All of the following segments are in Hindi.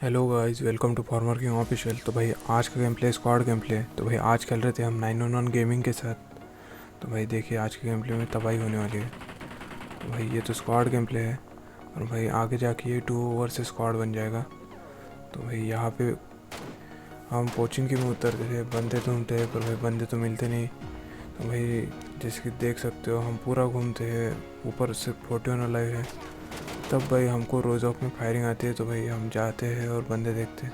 Hello guys, welcome to farmer king official. तो भाई आज का game play squad game play. तो भाई आज खेल रहे थे हम 911 गेमिंग के साथ। तो भाई देखिए आज के गेम प्ले में तबाही होने वाली है। तो भाई ये तो स्क्वाड गेम प्ले है और भाई आगे जाके ये 2 वर्सेस स्क्वाड बन जाएगा। तो भाई यहाँ पे हम पोचिंग की में उतरते थे, बंदे ढूंढते हैं पर भाई बंदे तो मिलते नहीं। तो भाई जैसे कि देख सकते हो हम पूरा घूमते हैं, ऊपर से 41 लाइव है। तब भाई हमको रोज़ में फायरिंग आती है तो भाई हम जाते हैं और बंदे देखते हैं।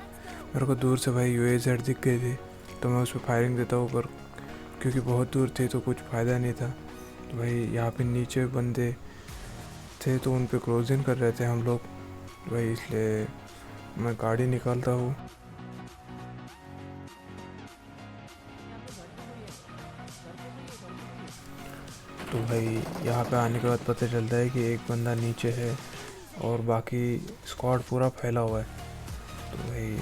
मेरे को दूर से भाई UAZ दिख गई थी तो मैं उस पर फायरिंग देता हूँ, पर क्योंकि बहुत दूर थे तो कुछ फ़ायदा नहीं था। तो भाई यहाँ पे नीचे बंदे थे तो उन पे क्लोजिंग कर रहे थे हम लोग। भाई इसलिए मैं गाड़ी निकालता हूँ। तो भाई यहाँ पे आने के बाद पता चलता है कि एक बंदा नीचे है और बाकी स्क्वाड पूरा फैला हुआ है। तो भाई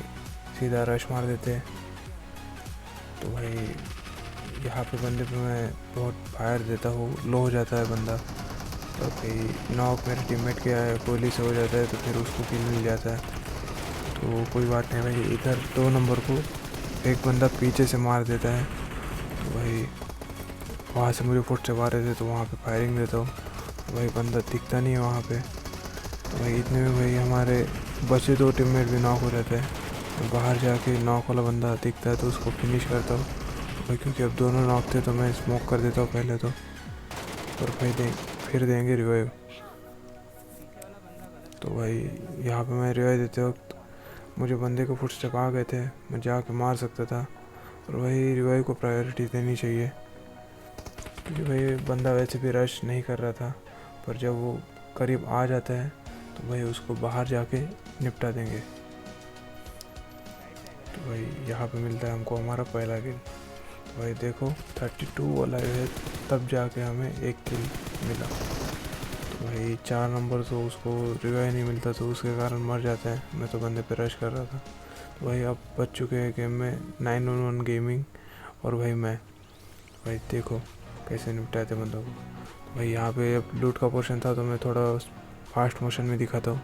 सीधा रश मार देते हैं। तो भाई यहाँ पे बंदे पे मैं बहुत फायर देता हूँ, लो हो जाता है बंदा। तो भाई नॉक मेरे टीममेट के गोली से हो जाता है तो फिर उसको किल मिल जाता है। तो कोई बात नहीं भाई, इधर 2 नंबर को एक बंदा पीछे से मार देता है। तो भाई वहाँ से मुझे फुट से मारे थे तो वहाँ पे फायरिंग देता हूँ। तो भाई बंदा दिखता नहीं है वहाँ पे। तो भाई इतने में भाई हमारे बचे 2 टीममेट भी नॉक हो जाते हैं। तो बाहर जाके नॉक वाला बंदा दिखता है तो उसको फिनिश करता हूँ। भाई क्योंकि अब दोनों नॉक थे तो मैं स्मोक कर देता हूँ पहले तो, पर भाई फिर देंगे रिवाइव। तो भाई यहाँ पे मैं रिवाइव देते वक्त मुझे बंदे को फुटस्टेप आ गए थे, मैं जाके मार सकता था। और भाई रिवाइव को प्रायोरिटी देनी चाहिए क्योंकि भाई बंदा वैसे भी रश नहीं कर रहा था, पर जब वो करीब आ जाता है तो भाई उसको बाहर जाके निपटा देंगे। तो भाई यहाँ पे मिलता है हमको हमारा पहला किल। तो भाई देखो 32 वाला है, तब जाके हमें एक किल मिला। तो भाई 4 नंबर तो उसको रिवाइव नहीं मिलता तो उसके कारण मर जाता है। मैं तो बंदे पे रश कर रहा था। तो भाई अब बच चुके हैं गेम में 911 गेमिंग और भाई मैं। भाई देखो कैसे निपटाए थे बंदों को। तो भाई यहाँ पे अब लूट का पोर्शन था तो मैं थोड़ा फास्ट मोशन में दिखाता हूँ।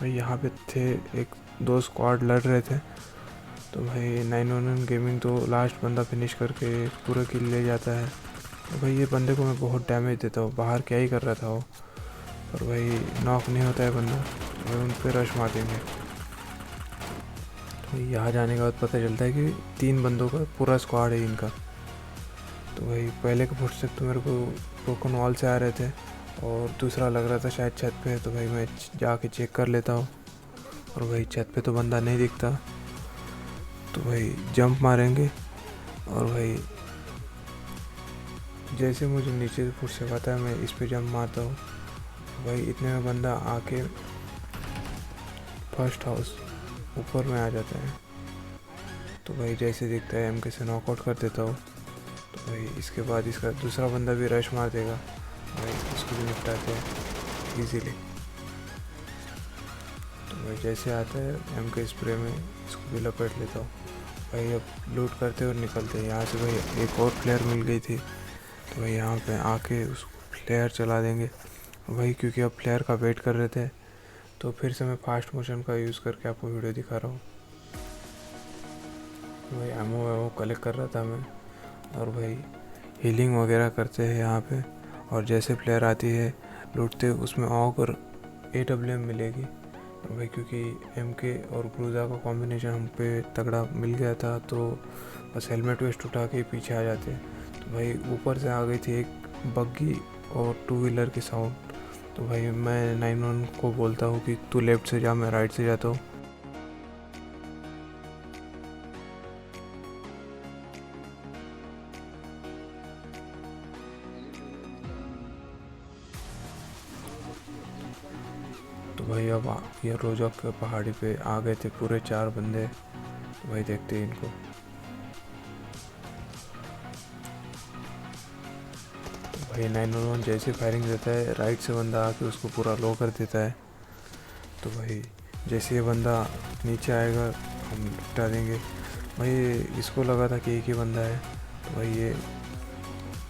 भाई यहाँ पे थे एक 2 स्क्वाड लड़ रहे थे। तो भाई 911 गेमिंग तो लास्ट बंदा फिनिश करके पूरा किल ले जाता है। तो भाई ये बंदे को मैं बहुत डैमेज देता हूँ, बाहर क्या ही कर रहा था वो, पर भाई नॉक नहीं होता है बंदा। तो भाई उन पर रश मार देंगे। तो यहाँ जाने के बाद पता चलता है कि 3 बंदों का पूरा स्क्वाड है इनका। तो भाई पहले के फुटस्टेप तो मेरे को ब्रोकन वॉल से आ रहे थे और दूसरा लग रहा था शायद छत पे। तो भाई मैं जाके चेक कर लेता हूँ और भाई छत पे तो बंदा नहीं दिखता। तो भाई जंप मारेंगे और भाई जैसे मुझे नीचे से फुटस्टेप आता है मैं इस पे जंप मारता हूँ। भाई इतने में बंदा आके फर्स्ट हाउस ऊपर में आ जाता है। तो भाई जैसे दिखता है MK से नॉकआउट कर देता हूँ। तो भाई इसके बाद इसका दूसरा बंदा भी रश मार देगा, भाई इसको भी निपटाते हैं इजीली। तो भाई जैसे आता है MK स्प्रे में इसको भी लपेट लेता हूँ। भाई अब लूट करते और निकलते हैं यहाँ से। भाई एक और प्लेयर मिल गई थी तो भाई यहाँ पे आके उसको फ्लेयर चला देंगे। भाई क्योंकि अब प्लेयर का वेट कर रहे थे तो फिर से मैं फास्ट मोशन का यूज़ करके आपको वीडियो दिखा रहा हूँ। भाई एमओ वैमो कलेक्ट कर रहा था मैं और भाई हीलिंग वगैरह करते हैं यहाँ पे। और जैसे प्लेयर आती है लूटते उसमें ऑग और AWM मिलेगी। और भाई क्योंकि MK और ग्रूजा का कॉम्बिनेशन हम पे तगड़ा मिल गया था तो बस हेलमेट वेस्ट उठा के पीछे आ जाते। तो भाई ऊपर से आ गई थी एक बग्गी और 2 व्हीलर की साउंड। तो भाई मैं 911 को बोलता हूँ कि तू लेफ़्ट से जा, मैं राइट से जाता हूँ। तो भाई अब ये रोजॉक के पहाड़ी पे आ गए थे पूरे 4 बंदे। तो भाई देखते हैं इनको। तो भाई 911 जैसे फायरिंग देता है राइट से बंदा आके उसको पूरा लो कर देता है। तो भाई जैसे ये बंदा नीचे आएगा हम निपटा देंगे। भाई इसको लगा था कि एक ही बंदा है तो भाई ये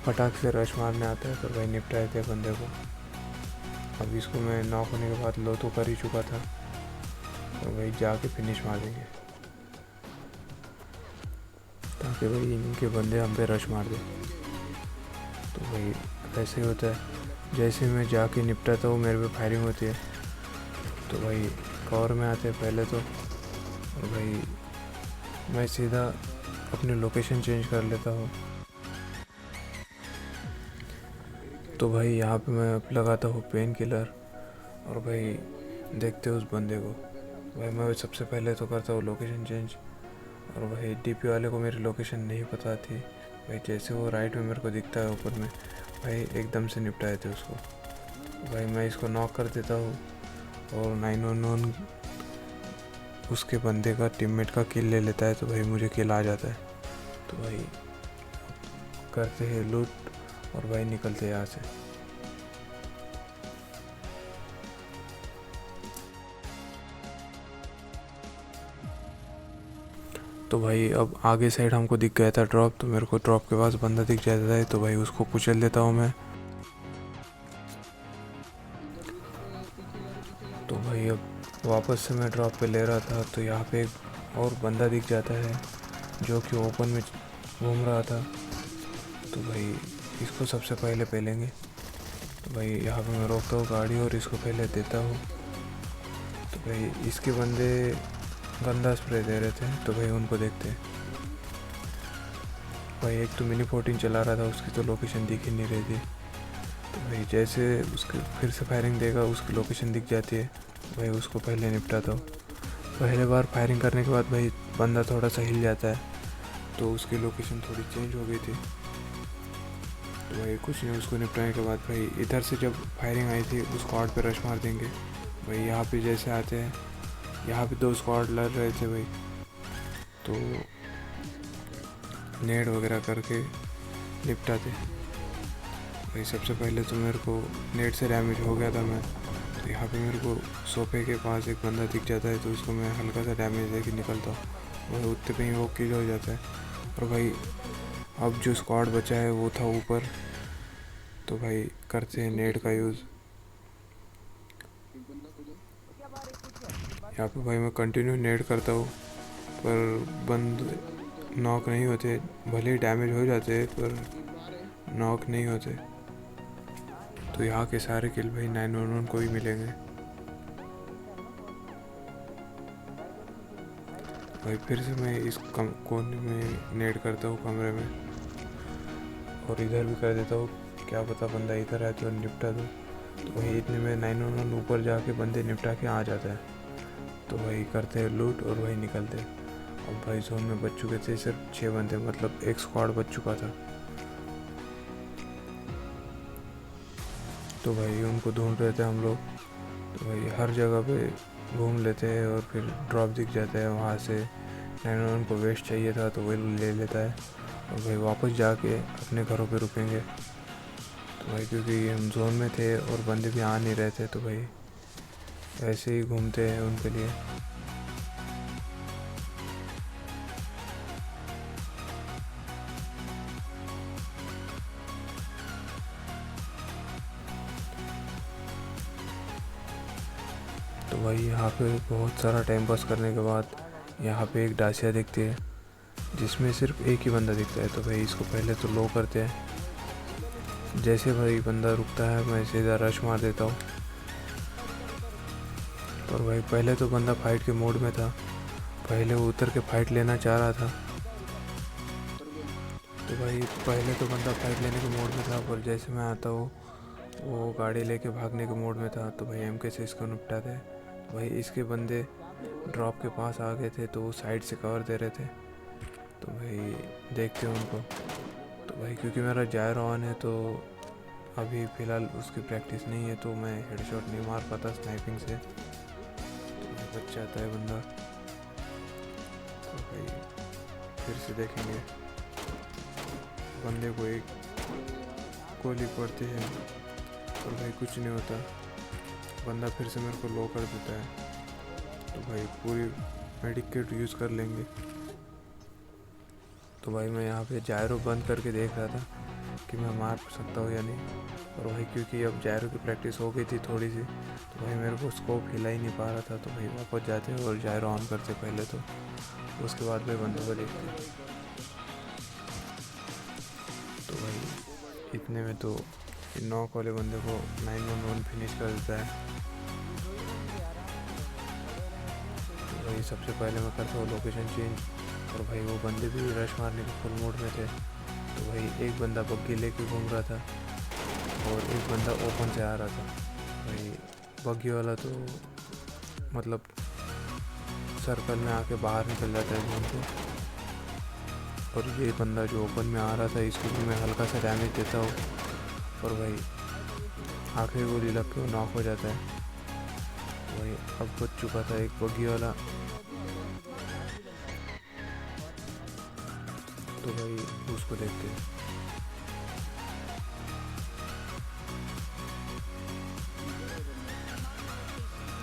फटाक से रश मारने आता है तो भाई निपटा देते बंदे को। अब इसको मैं नॉक होने के बाद लो तो कर ही चुका था। और भाई जाके फिनिश मार देंगे ताकि भाई इनके बंदे हम पे रश मार दें। तो भाई ऐसे ही होता है, जैसे मैं जाके निपटाता हूँ मेरे पे फायरिंग होती है। तो भाई कवर में आते हैं पहले तो, और भाई मैं सीधा अपनी लोकेशन चेंज कर लेता हूँ। तो भाई यहाँ पे मैं लगाता हूँ पेन किलर, और भाई देखते उस बंदे को। भाई मैं सबसे पहले तो करता हूँ लोकेशन चेंज, और भाई डीपी वाले को मेरी लोकेशन नहीं पता थी। भाई जैसे वो राइट में मेरे को दिखता है ऊपर में, भाई एकदम से निपटा देते उसको। भाई मैं इसको नॉक कर देता हूँ, और 911 उसके बंदे का टीममेट का किल ले लेता है। तो भाई मुझे किल आ जाता है। तो भाई करते हैं लूट, और भाई निकलते हैं यहाँ से। तो भाई अब आगे साइड हमको दिख गया था ड्रॉप, तो मेरे को ड्रॉप के पास बंदा दिख जाता है। तो भाई उसको कुचल देता हूँ मैं। तो भाई अब वापस से मैं ड्रॉप पे ले रहा था, तो यहाँ पे एक और बंदा दिख जाता है जो कि ओपन में घूम रहा था। तो भाई इसको सबसे पहले पेलेंगे। तो भाई यहाँ पे मैं रोकता हूँ गाड़ी और इसको पहले देता हूँ। तो भाई इसके बंदे गंदा स्प्रे दे रहे थे, तो भाई उनको देखते हैं। भाई एक तो मिनी 14 चला रहा था, उसकी तो लोकेशन दिख ही नहीं रही थी। तो भाई जैसे उसके फिर से फायरिंग देगा, उसकी लोकेशन दिख जाती है। भाई उसको पहले निपटाता हूँ। पहले बार फायरिंग करने के बाद भाई बंदा थोड़ा सा हिल जाता है, तो उसकी लोकेशन थोड़ी चेंज हो गई थी। तो भाई कुछ नहीं, उसको निपटाने के बाद भाई इधर से जब फायरिंग आई थी उस स्क्वाड पे रश मार देंगे। भाई यहाँ पे जैसे आते हैं, यहाँ पे 2 स्क्वाड लड़ रहे थे भाई, तो नेड वगैरह करके निपटाते। भाई सबसे पहले तो मेरे को नेट से डैमेज हो गया था मैं। तो यहाँ पे मेरे को सोफे के पास एक बंदा दिख जाता है, तो उसको मैं हल्का सा डैमेज दे के निकलता हूँ। भाई उतने पे ही वो किल हो जाता है। और भाई अब जो स्क्वाड बचा है वो था ऊपर, तो भाई करते हैं नेट का यूज़। यहाँ पे भाई मैं कंटिन्यू नेट करता हूँ, पर बंद नॉक नहीं होते। भले ही डैमेज हो जाते पर नॉक नहीं होते। तो यहाँ के सारे किल भाई 911 को ही मिलेंगे। भाई फिर से मैं इस कोने में नेट करता हूँ कमरे में, और इधर भी कर देता हूँ, क्या पता बंदा इधर आए तो निपटा दूँ। तो भाई इतने में 911 ऊपर जाके बंदे निपटा के आ जाता है। तो भाई करते हैं लूट और भाई निकलते हैं। अब भाई जोन में बच चुके थे सिर्फ 6 बंदे, मतलब एक स्क्वाड बच चुका था। तो भाई उनको ढूंढ रहे थे हम लोग। तो भाई हर जगह पे घूम लेते हैं, और फिर ड्रॉप दिख जाता है वहाँ से। 911 को वेस्ट चाहिए था तो वही ले लेता है, और भाई वापस जाके अपने घरों पे रुकेंगे। तो भाई क्योंकि हम जोन में थे और बंदे भी आ नहीं रहे थे, तो भाई ऐसे ही घूमते हैं उनके लिए। तो भाई यहाँ पे बहुत सारा टाइम पास करने के बाद यहाँ पे एक डासिया दिखती है, जिसमें सिर्फ एक ही बंदा दिखता है। तो भाई इसको पहले तो लो करते हैं। जैसे भाई बंदा रुकता है मैं सीधा रश मार देता हूँ। और भाई पहले तो बंदा फाइट के मोड में था, पहले वो उतर के फाइट लेना चाह रहा था। तो भाई पहले तो बंदा फाइट लेने के मोड में था, पर जैसे मैं आता हूँ वो गाड़ी लेके भागने के मोड में था। तो भाई एमके से इसको निपटाते हैं। तो भाई इसके बंदे ड्रॉप के पास आ गए थे, तो वो साइड से कवर दे रहे थे। तो भाई देखते हैं उनको। तो भाई क्योंकि मेरा जायर ऑन है, तो अभी फ़िलहाल उसकी प्रैक्टिस नहीं है, तो मैं हेडशॉट नहीं मार पाता स्नाइपिंग से। तो भाई बच जाता है बंदा। तो भाई फिर से देखेंगे, बंदे को एक गोली पड़ती है, और भाई कुछ नहीं होता। बंदा फिर से मेरे को लो कर देता है। तो भाई पूरी मेडिक किट यूज़ कर लेंगे। तो भाई मैं यहाँ पे जायरो बंद करके देख रहा था कि मैं मार सकता हूँ या नहीं। और वही क्योंकि अब जायरो की प्रैक्टिस हो गई थी थोड़ी सी, तो भाई मेरे को स्कोप हिला ही नहीं पा रहा था। तो भाई वापस जाते और जायरो ऑन करते पहले, तो उसके बाद भाई बंदों को देखते। तो भाई इतने में तो नॉक वाले बंदे को 911 फिनिश कर देता है। तो भाई सबसे पहले मैं करता हूँ लोकेशन चेंज, और भाई वो बंदे भी रश मारने के फुल मूड में थे। तो भाई एक बंदा बग्गी लेके घूम रहा था और एक बंदा ओपन से आ रहा था। भाई बग्गी वाला तो मतलब सर्कल में आके बाहर निकल जाता है घूम के, और ये बंदा जो ओपन में आ रहा था इसको भी मैं हल्का सा डैमेज देता हूँ, और भाई आखिरी गोली लग के वो नॉक हो जाता है। वही अब बच चुका था एक बग्गी वाला। तो भाई उसको देखते हैं।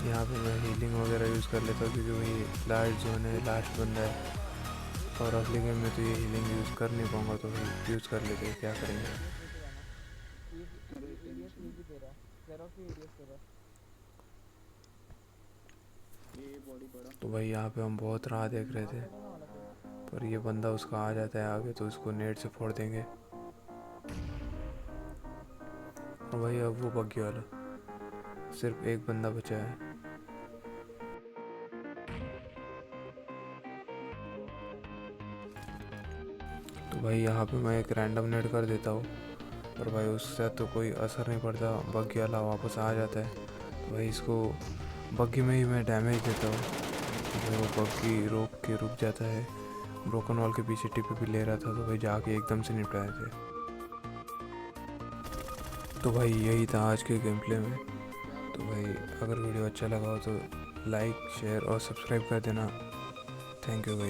यहाँ पे मैं हीलिंग वगैरह यूज़ कर लेता हूँ क्योंकि वही लास्ट जोन है, लास्ट बंदा है, और अगले गेम में तो ये हीलिंग यूज़ कर नहीं पाऊँगा, तो भाई यूज़ कर लेते हैं, क्या करेंगे। तो भाई यहाँ पे हम बहुत राह देख रहे थे, पर ये बंदा उसका आ जाता है आगे, तो उसको नेट से फोड़ देंगे। और भाई अब वो बग्गी वाला, सिर्फ एक बंदा बचा है। तो भाई यहाँ पे मैं एक रैंडम नेट कर देता हूँ, पर भाई उससे तो कोई असर नहीं पड़ता, बग्गी वाला वापस आ जाता है। तो भाई इसको बग्गी में ही मैं डैमेज देता हूँ, तो भाई वो बग्गी रोक के रुक जाता है। ब्रोकन वॉल के पीछे टिप भी ले रहा था, तो भाई जाके एकदम से निपटाए थे। तो भाई यही था आज के गेम प्ले में। तो भाई अगर वीडियो अच्छा लगा हो तो लाइक, शेयर और सब्सक्राइब कर देना। थैंक यू भाई।